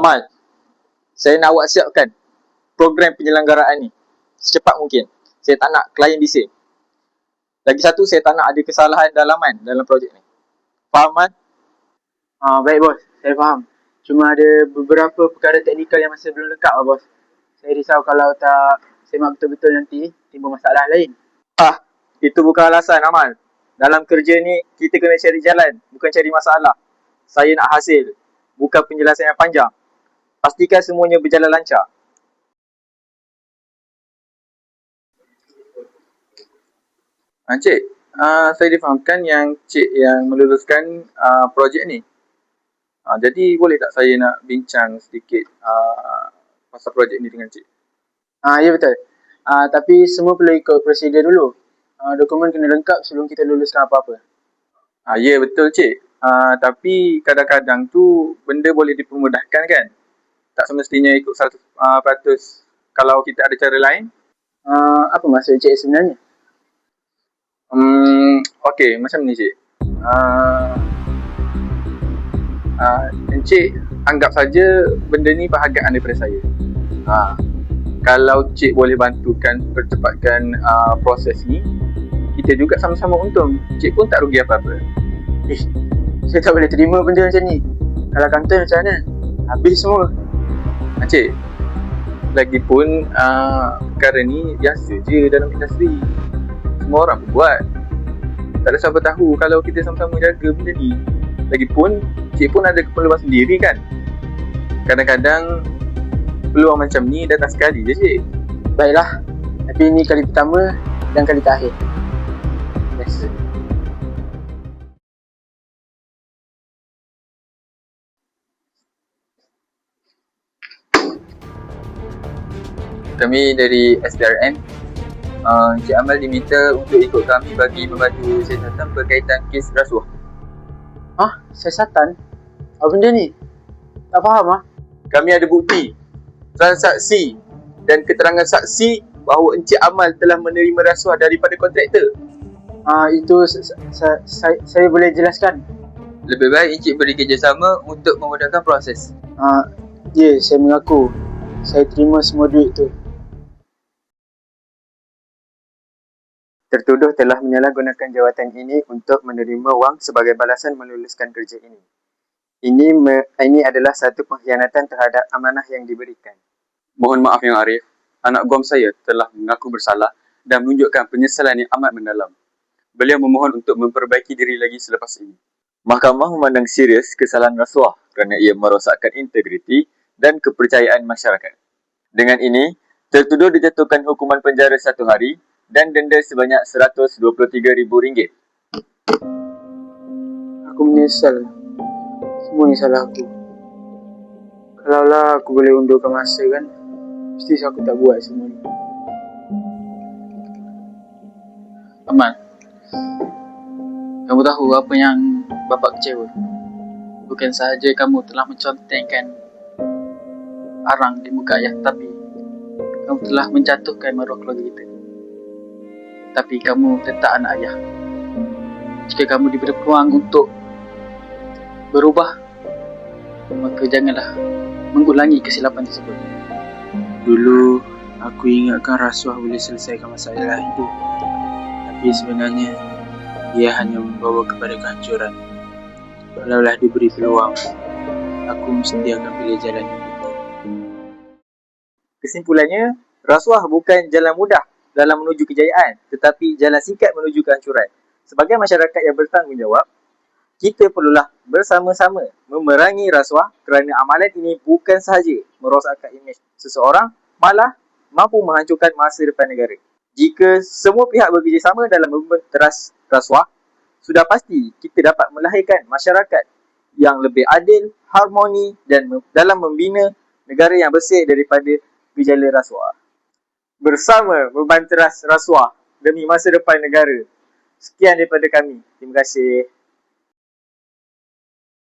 Amal, saya nak awak siapkan program penyelenggaraan ni secepat mungkin. Saya tak nak klien bising. Lagi satu, saya tak nak ada kesalahan dalaman dalam projek ni. Faham, Amal? Baik bos, saya faham. Cuma ada beberapa perkara teknikal yang masih belum lengkap bos. Saya risau kalau tak semak betul-betul nanti timbul masalah lain. Itu bukan alasan, Amal. Dalam kerja ni, kita kena cari jalan, bukan cari masalah. Saya nak hasil, bukan penjelasan yang panjang. Pastikan semuanya berjalan lancar. Cik, saya difahamkan yang Cik yang meluluskan projek ni. Jadi boleh tak saya nak bincang sedikit pasal projek ni dengan Cik? Ya betul. Tapi semua perlu ikut prosedur dulu. Dokumen kena lengkap sebelum kita luluskan apa-apa. Ya betul Cik. Tapi kadang-kadang tu benda boleh dipermudahkan kan? Tak semestinya ikut 100% kalau kita ada cara lain. Apa maksud Cik sebenarnya? Okey, macam ni Cik. Encik anggap saja benda ni penghargaan daripada saya. Kalau Cik boleh bantukan percepatkan proses ni, kita juga sama-sama untung. Cik pun tak rugi apa-apa. Saya tak boleh terima benda macam ni. Kalau kantor macam mana? Habis semua. Cik, lagipun perkara ni biasa je dalam industri. Semua orang pun buat. Tak ada siapa tahu kalau kita sama-sama jaga benda ni. Lagipun, Cik pun ada keperluan sendiri kan. Kadang-kadang peluang macam ni datang sekali je Cik. Baiklah, tapi ini kali pertama dan kali terakhir. Yes. Kami dari SPRM, Encik Amal diminta untuk ikut kami bagi membantu siasatan berkaitan kes rasuah. Siasatan? Apa benda ni? Tak faham Kami ada bukti, transaksi dan keterangan saksi bahawa Encik Amal telah menerima rasuah daripada kontraktor. Itu saya boleh jelaskan. Lebih baik Encik beri kerjasama untuk memudahkan proses. Ya, saya mengaku. Saya terima semua duit tu. Tertuduh telah menyalahgunakan jawatan ini untuk menerima wang sebagai balasan meluluskan kerja ini. Ini adalah satu pengkhianatan terhadap amanah yang diberikan. Mohon maaf Yang Arif, anak guam saya telah mengaku bersalah dan menunjukkan penyesalan yang amat mendalam. Beliau memohon untuk memperbaiki diri lagi selepas ini. Mahkamah memandang serius kesalahan rasuah kerana ia merosakkan integriti dan kepercayaan masyarakat. Dengan ini, tertuduh dijatuhkan hukuman penjara 1 hari dan denda sebanyak RM123,000. Aku menyesal. Semua ni salah aku. Kalaulah aku boleh undurkan masa kan, mesti aku tak buat semua ni. Amal, kamu tahu apa yang Bapak kecewa? Bukan sahaja kamu telah mencontengkan arang di muka ayah, tapi kamu telah menjatuhkan maruah keluarga kita. Tapi kamu tetap anak ayah. Jika kamu diberi peluang untuk berubah, maka janganlah mengulangi kesilapan tersebut. Dulu, aku ingatkan rasuah boleh selesaikan masalah hidup. Tapi sebenarnya, ia hanya membawa kepada kehancuran. Kalaulah diberi peluang, aku mesti akan pilih jalan yang betul. Kesimpulannya, rasuah bukan jalan mudah dalam menuju kejayaan, tetapi jalan singkat menuju kehancuran. Sebagai masyarakat yang bertanggungjawab, kita perlulah bersama-sama memerangi rasuah kerana amalan ini bukan sahaja merosakkan imej seseorang, malah mampu menghancurkan masa depan negara. Jika semua pihak bekerjasama dalam memberantas rasuah, sudah pasti kita dapat melahirkan masyarakat yang lebih adil, harmoni dan dalam membina negara yang bersih daripada gejala rasuah. Bersama membanteras rasuah demi masa depan negara. Sekian daripada kami. Terima kasih.